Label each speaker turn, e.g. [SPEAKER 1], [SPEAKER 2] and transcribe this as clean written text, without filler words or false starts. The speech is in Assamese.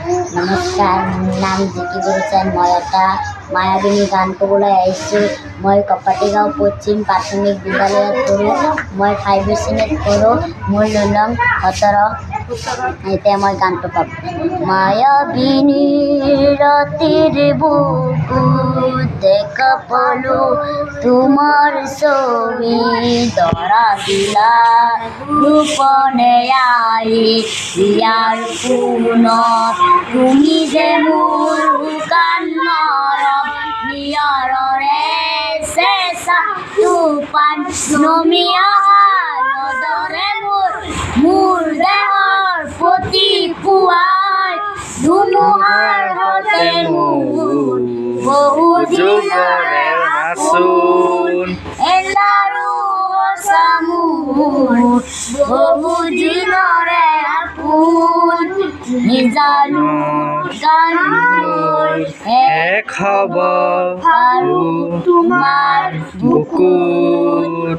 [SPEAKER 1] নমস্কাৰ, মোৰ নাম জিকি বৰুচাই। মই এটা মায়াবিনী গান ক'বলৈ আহিছোঁ। মই কপাটিগাঁও পশ্চিম প্ৰাথমিক বিদ্যালয়ত পঢ়োঁ। মই 5 শ্ৰেণীত পঢ়োঁ। মোৰ নাম 17। এতিয়া মই গানটো পাম। মায়াবিনী ৰাতিৰ বুকুত দেখা পালোঁ তোমাৰ ছবি, ধৰা দিলা গোপনে আহি ইয়াৰ কোনত। তুমি যে মোৰ কান্নৰ নিয়ৰৰে চেঁচা টোপান নমি অহা নদৰে মোৰ দেহৰ প্ৰতি পুৱাই ধুমুহাৰ সতে মোৰ বহু দিনৰে আপোন এন্ধাৰো সঁচা মোৰ বহু দিনৰে আপোন নিজানো গান মোৰ
[SPEAKER 2] এক হ'ব
[SPEAKER 1] আৰু তোমাৰ বুকুত।